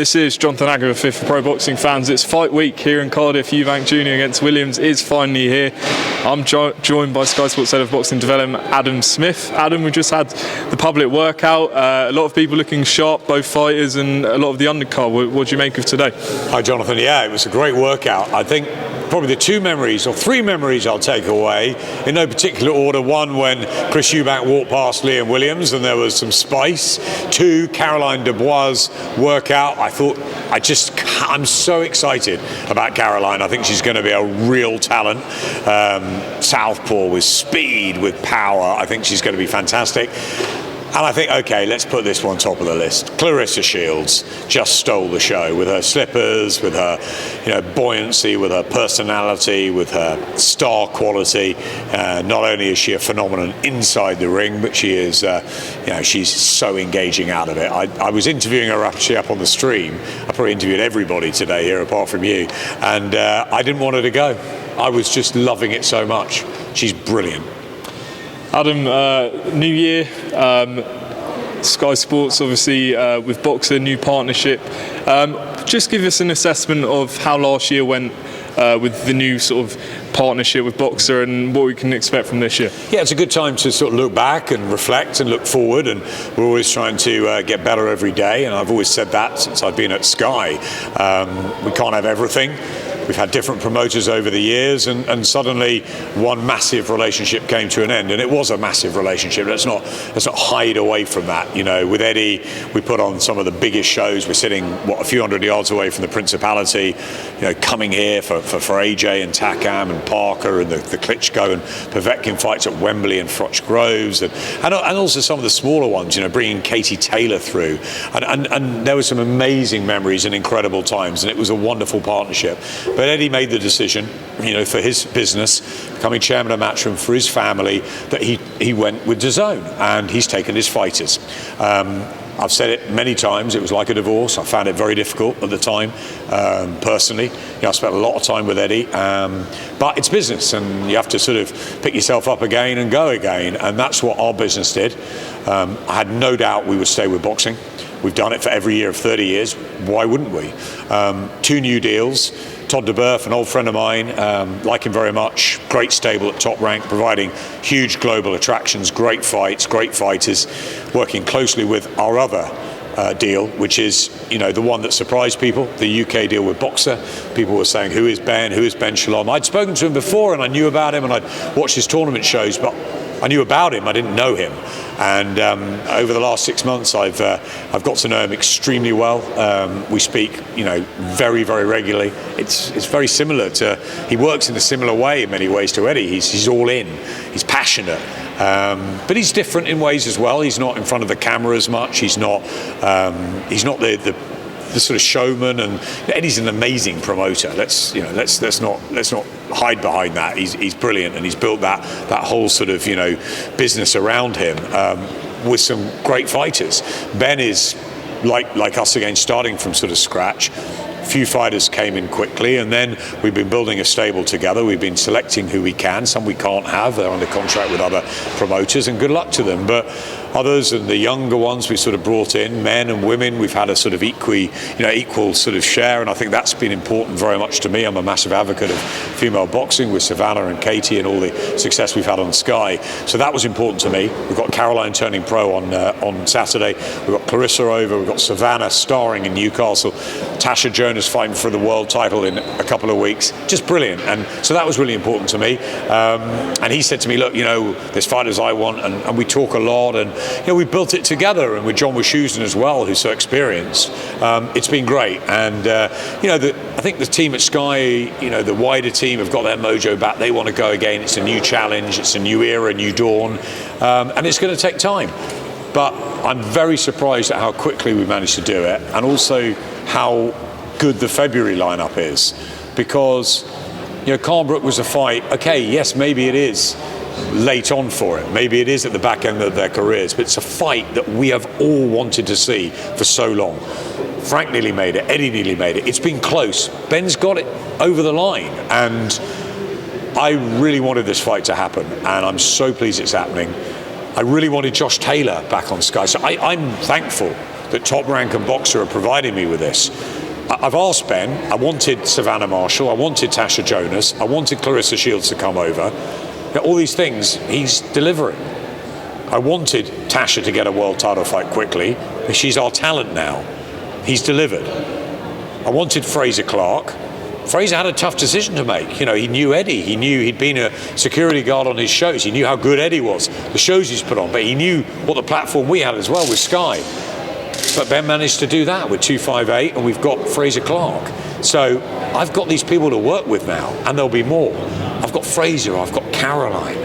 This is Jonathan Agarwal for Pro Boxing Fans. It's fight week here in Cardiff. Eubank Jr. against Williams is finally here. I'm joined by Sky Sports Head of Boxing Development, Adam Smith. Adam, we just had the public workout. A lot of people looking sharp, both fighters and a lot of the undercard. What do you make of today? Hi, Jonathan. Yeah, it was a great workout. I think probably the two memories, or three memories I'll take away, in no particular order. One, when Chris Eubank walked past Dillian Williams and there was some spice. Two, Caroline Dubois' workout. I'm so excited about Caroline. I think she's going to be a real talent. Southpaw with speed, with power. I think she's going to be fantastic. And I think, okay, let's put this one top of the list. Clarissa Shields just stole the show with her slippers, with her, buoyancy, with her personality, with her star quality. Not only is she a phenomenon inside the ring, but she is, she's so engaging out of it. I was interviewing her actually up on the stream. I probably interviewed everybody today here apart from you, and I didn't want her to go. I was just loving it so much. She's brilliant. Adam, new year, Sky Sports obviously with BOXXER, new partnership. Just give us an assessment of how last year went with the new sort of partnership with BOXXER and what we can expect from this year. Yeah, it's a good time to sort of look back and reflect and look forward, and we're always trying to get better every day, and I've always said that since I've been at Sky. We can't have everything. We've had different promoters over the years, and suddenly one massive relationship came to an end, and it was a massive relationship. Let's not hide away from that. With Eddie, we put on some of the biggest shows. We're sitting a few hundred yards away from the Principality, coming here for AJ and Takam and Parker and the Klitschko and Povetkin fights at Wembley and Froch Groves, and also some of the smaller ones. Bringing Katie Taylor through, and there were some amazing memories and incredible times, and it was a wonderful partnership. But Eddie made the decision, for his business, becoming chairman of Matchroom for his family, that he went with DAZN, and he's taken his fighters. I've said it many times, it was like a divorce. I found it very difficult at the time, personally. I spent a lot of time with Eddie, but it's business, and you have to sort of pick yourself up again and go again, and that's what our business did. I had no doubt we would stay with boxing. We've done it for every year of 30 years. Why wouldn't we? Two new deals. Todd DeBerth, an old friend of mine, like him very much, great stable at Top Rank, providing huge global attractions, great fights, great fighters, working closely with our other deal, which is, the one that surprised people, the UK deal with BOXXER. People were saying, who is Ben Shalom? I'd spoken to him before and I knew about him and I'd watched his tournament shows, but I knew about him, I didn't know him. And over the last 6 months, I've got to know him extremely well. We speak, very, very regularly. It's very similar to. He works in a similar way in many ways to Eddie. He's all in. He's passionate, but he's different in ways as well. He's not in front of the camera as much. He's not the sort of showman, and Eddie's an amazing promoter. Let's not hide behind that. He's brilliant, and he's built that whole sort of business around him with some great fighters. Ben is like us again, starting from sort of scratch. Few fighters came in quickly, and then we've been building a stable together. We've been selecting who we can. Some we can't have. They're under contract with other promoters, and good luck to them. But others, and the younger ones we sort of brought in, men and women, we've had a sort of equal sort of share, and I think that's been important very much to me. I'm a massive advocate of female boxing with Savannah and Katie and all the success we've had on Sky. So that was important to me. We've got Caroline turning pro on Saturday. We've got Clarissa over. We've got Savannah starring in Newcastle. Tasha Jonas fighting for the world title in a couple of weeks. Just brilliant. And so that was really important to me. And he said to me, look, there's fighters I want, and we talk a lot, and we built it together, and with John Wischusen as well, who's so experienced. It's been great, and I think the team at Sky, the wider team have got their mojo back. They want to go again. It's a new challenge. It's a new era, a new dawn, and it's going to take time. But I'm very surprised at how quickly we managed to do it, and also how good the February lineup is, because Carlbrook was a fight. Okay, yes, maybe it is late on for it. Maybe it is at the back end of their careers, but it's a fight that we have all wanted to see for so long. Frank nearly made it. Eddie nearly made it. It's been close. Ben's got it over the line, and I really wanted this fight to happen, and I'm so pleased it's happening. I really wanted Josh Taylor back on Sky, so I'm thankful that Top Rank and BOXXER are providing me with this. I've asked Ben, I wanted Savannah Marshall, I wanted Tasha Jonas, I wanted Clarissa Shields to come over. All these things, he's delivering. I wanted Tasha to get a world title fight quickly, but she's our talent now. He's delivered. I wanted Fraser Clark. Fraser had a tough decision to make. You know, he knew Eddie. He knew he'd been a security guard on his shows. He knew how good Eddie was, the shows he's put on, but he knew what the platform we had as well with Sky. But Ben managed to do that with 258, and we've got Fraser Clark. So I've got these people to work with now, and there'll be more. I've got Fraser, I've got Caroline.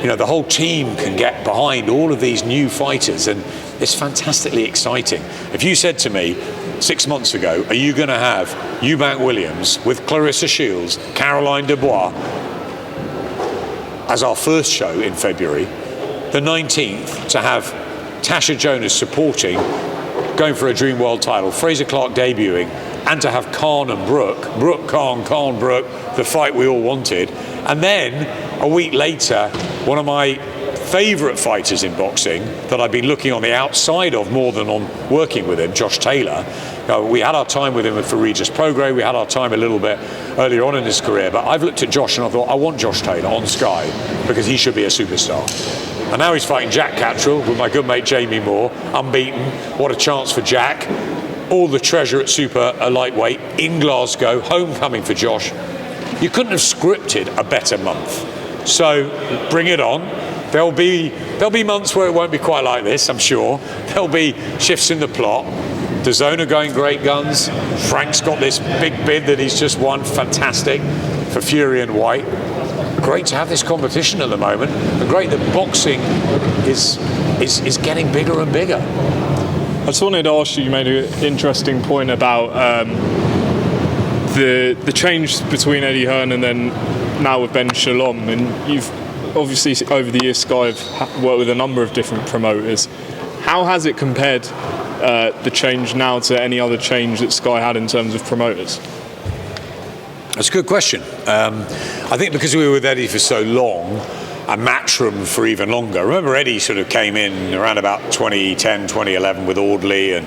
You know, the whole team can get behind all of these new fighters, and it's fantastically exciting. If you said to me 6 months ago, are you going to have Eubank Williams with Clarissa Shields, Caroline Dubois as our first show in February, the 19th to have Tasha Jonas supporting, going for a Dream World title, Fraser Clark debuting, and to have Khan and Brooke Khan, Khan Brooke, the fight we all wanted. And then a week later, one of my favourite fighters in boxing that I've been looking on the outside of more than on working with him, Josh Taylor. We had our time with him for Regis Prograis, we had our time a little bit earlier on in his career, but I've looked at Josh and I thought, I want Josh Taylor on Sky because he should be a superstar. And now he's fighting Jack Cattrall with my good mate Jamie Moore, unbeaten. What a chance for Jack. All the treasure at super lightweight in Glasgow, homecoming for Josh. You couldn't have scripted a better month. So bring it on. There'll be months where it won't be quite like this, I'm sure. There'll be shifts in the plot. DAZN are going great guns. Frank's got this big bid that he's just won, fantastic, for Fury and Whyte. Great to have this competition at the moment, and great that boxing is getting bigger and bigger. I just wanted to ask you made an interesting point about the change between Eddie Hearn and then now with Ben Shalom, and you've obviously over the years Sky have worked with a number of different promoters. How has it compared the change now to any other change that Sky had in terms of promoters? That's a good question. I think because we were with Eddie for so long, and Matchroom for even longer. Remember, Eddie sort of came in around about 2010, 2011 with Audley and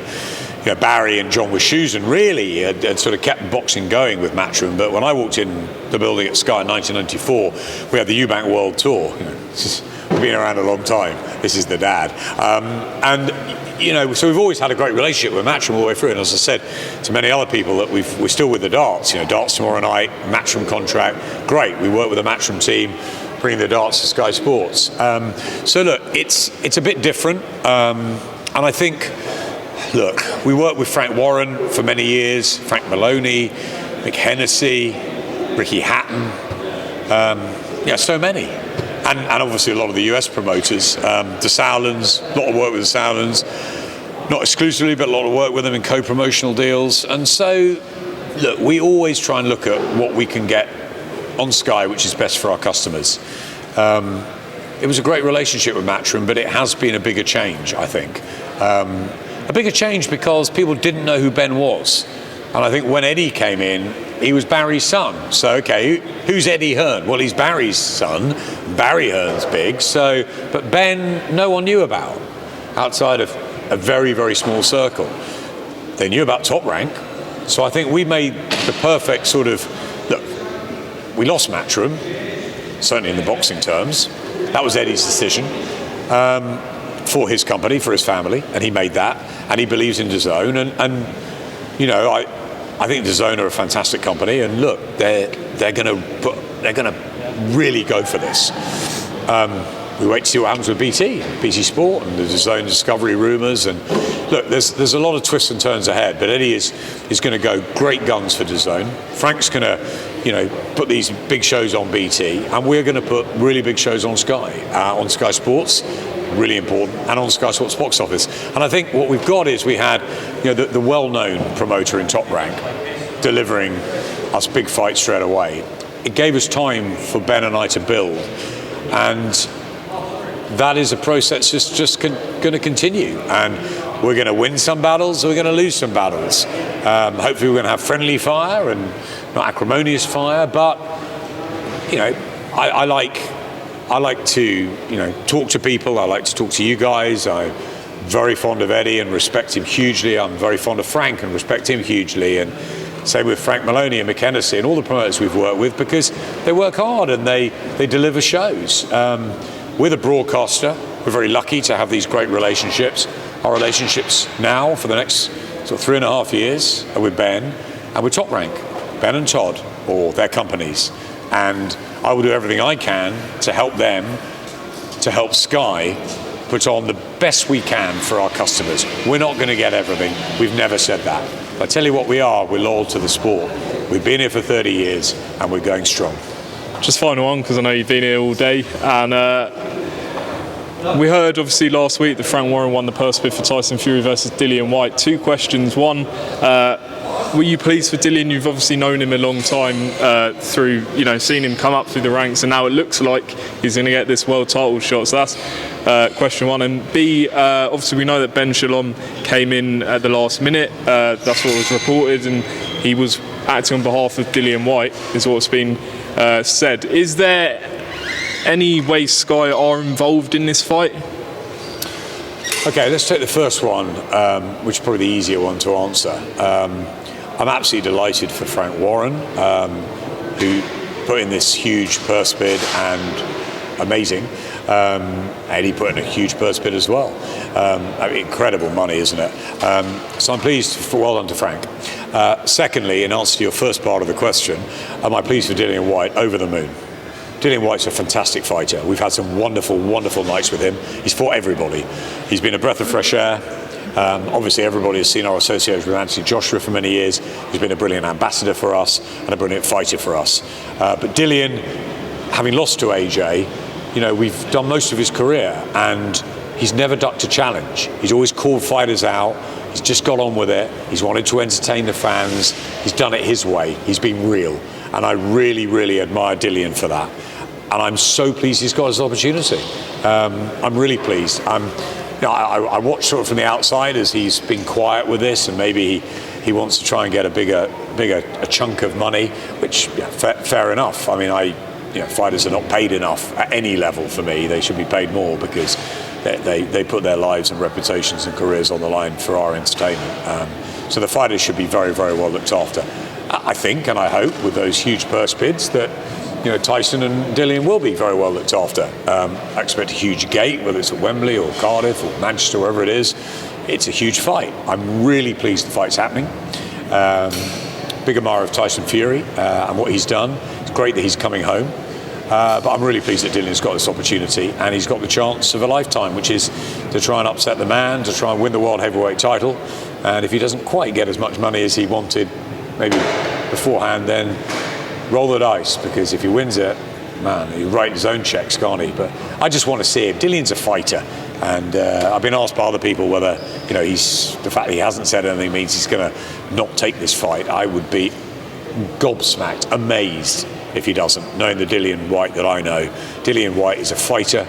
Barry and John with Shoes, and really had sort of kept boxing going with Matchroom. But when I walked in the building at Sky in 1994, we had the Eubank World Tour. We've been around a long time. This is the dad. So we've always had a great relationship with Matchroom all the way through. And as I said to many other people, that we're still with the darts. Darts tomorrow night, Matchroom contract, great. We work with the Matchroom team, bringing the darts to Sky Sports. So look, it's a bit different, and I think, look, we worked with Frank Warren for many years, Frank Maloney, Mick Hennessy, Ricky Hatton, so many. And obviously a lot of the US promoters, the Sowlands, a lot of work with the Sowlands, not exclusively, but a lot of work with them in co-promotional deals. And so, look, we always try and look at what we can get on Sky, which is best for our customers. It was a great relationship with Matchroom, but it has been a bigger change, I think. A bigger change because people didn't know who Ben was. And I think when Eddie came in, he was Barry's son. So, okay, who's Eddie Hearn? Well, he's Barry's son. Barry Hearn's big. But Ben, no one knew about, outside of a very, very small circle. They knew about Top Rank. So I think we made the perfect sort of, look, we lost Matchroom, certainly in the boxing terms. That was Eddie's decision for his company, for his family, and he made that. And he believes in DAZN. I think DAZN are a fantastic company, and look, they're going to really go for this. We wait to see what happens with BT Sport, and the DAZN Discovery rumours, and look, there's a lot of twists and turns ahead. But Eddie is going to go great guns for DAZN. Frank's going to, put these big shows on BT, and we're going to put really big shows on Sky Sports. Really important, and on Sky Sports box office. And I think what we've got is we had the well-known promoter in Top Rank delivering us big fights straight away. It gave us time for Ben and I to build, and that is a process that's just going to continue, and we're going to win some battles, we're going to lose some battles. Hopefully we're going to have friendly fire and not acrimonious fire, but I like to talk to people. I like to talk to you guys. I very fond of Eddie and respect him hugely. I'm very fond of Frank and respect him hugely. And same with Frank Maloney and McKenzie and all the promoters we've worked with, because they work hard and they deliver shows. We're the broadcaster. We're very lucky to have these great relationships. Our relationships now for the next sort of 3.5 years are with Ben and with Top Rank, Ben and Todd, or their companies. And I will do everything I can to help them, to help Sky put on the best we can for our customers. We're not going to get everything. We've never said that. I tell you what we are, we're loyal to the sport. We've been here for 30 years and we're going strong. Just final one, because I know you've been here all day, and we heard obviously last week that Frank Warren won the purse bid for Tyson Fury versus Dillian Whyte. 2 questions. One, were you pleased for Dillian? You've obviously known him a long time through, seen him come up through the ranks, and now it looks like he's going to get this world title shot. So that's question one. And B, obviously we know that Ben Shalom came in at the last minute. That's what was reported, and he was acting on behalf of Dillian Whyte, is what's been said. Is there any way Sky are involved in this fight? Okay, let's take the first one, which is probably the easier one to answer. I'm absolutely delighted for Frank Warren, who put in this huge purse bid, and amazing. Eddie put in a huge purse bid as well. Incredible money, isn't it? So I'm pleased, well done to Frank. Secondly, in answer to your first part of the question, am I pleased for Dillian Whyte? Over the moon. Dillian Whyte's a fantastic fighter. We've had some wonderful, wonderful nights with him. He's fought everybody. He's been a breath of fresh air. Obviously, everybody has seen our association with Anthony Joshua for many years. He's been a brilliant ambassador for us and a brilliant fighter for us. But Dillian, having lost to AJ, we've done most of his career, and he's never ducked a challenge. He's always called fighters out. He's just got on with it. He's wanted to entertain the fans. He's done it his way. He's been real. And I really, really admire Dillian for that. And I'm so pleased he's got this opportunity. I'm really pleased. I watch sort of from the outside as he's been quiet with this, and maybe he wants to try and get a bigger chunk of money, which fair enough. I mean, fighters are not paid enough at any level for me. They should be paid more, because they put their lives and reputations and careers on the line for our entertainment. So the fighters should be very, very well looked after. I think, and I hope, with those huge purse bids, that Tyson and Dillian will be very well looked after. I expect a huge gate, whether it's at Wembley or Cardiff or Manchester, wherever it is. It's a huge fight. I'm really pleased the fight's happening. Big admirer of Tyson Fury and what he's done. It's great that he's coming home. But I'm really pleased that Dillian's got this opportunity, and he's got the chance of a lifetime, which is to try and upset the man, to try and win the world heavyweight title. And if he doesn't quite get as much money as he wanted, maybe beforehand, then roll the dice, because if he wins it, man, he'll write his own checks, can't he? But I just want to see him. Dillian's a fighter, and I've been asked by other people whether the fact that he hasn't said anything means he's going to not take this fight. I would be gobsmacked, amazed if he doesn't, knowing the Dillian Whyte that I know. Dillian Whyte is a fighter.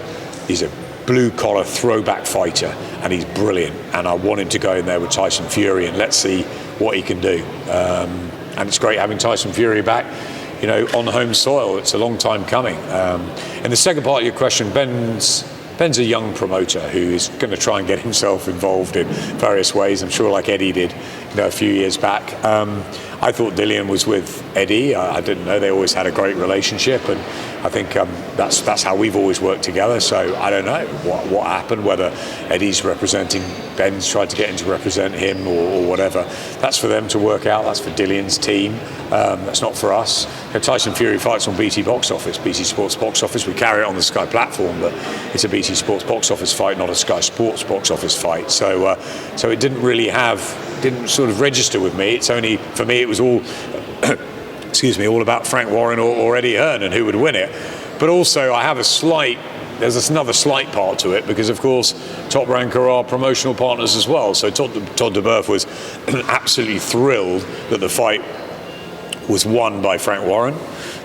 He's a blue-collar throwback fighter, and he's brilliant. And I want him to go in there with Tyson Fury, and let's see what he can do. And it's great having Tyson Fury back, on home soil. It's a long time coming. And the second part of your question, Ben's a young promoter who is going to try and get himself involved in various ways. I'm sure, like Eddie did, a few years back. I thought Dillian was with Eddie. I didn't know. They always had a great relationship, and I think that's how we've always worked together. So I don't know what happened, whether Eddie's representing Ben's tried to get him to represent him or whatever. That's for them to work out. That's for Dillian's team. That's not for us. Tyson Fury fights on BT Box Office, BT Sports Box Office. We carry it on the Sky platform, but it's a BT Sports Box Office fight, not a Sky Sports Box Office fight. So it didn't sort of register with me. It's only, for me, it was all all about Frank Warren or Eddie Hearn and who would win it. But also I have there's another slight part to it, because of course Top Rank are our promotional partners as well. So Todd DeBerth was absolutely thrilled that the fight was won by Frank Warren,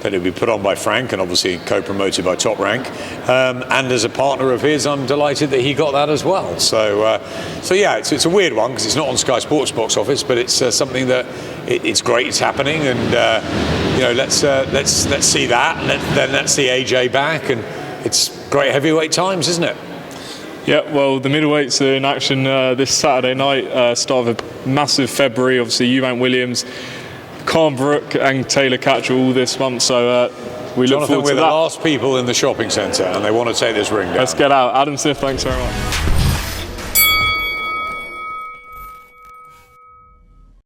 that it would be put on by Frank and obviously co-promoted by Top Rank. And as a partner of his, I'm delighted that he got that as well. So yeah, it's a weird one, because it's not on Sky Sports Box Office, but it's something that it's great. It's happening, and let's see that, and then let's see AJ back, and it's great heavyweight times, isn't it? Yeah, well, the middleweights are in action this Saturday night, start of a massive February. Obviously, Eubank Williams, Khan Brook and Taylor Catch all this month, so we look Jonathan, forward we're to the that. last people in the shopping centre and they want to take this ring down. Let's get out. Adam Smith, thanks very much.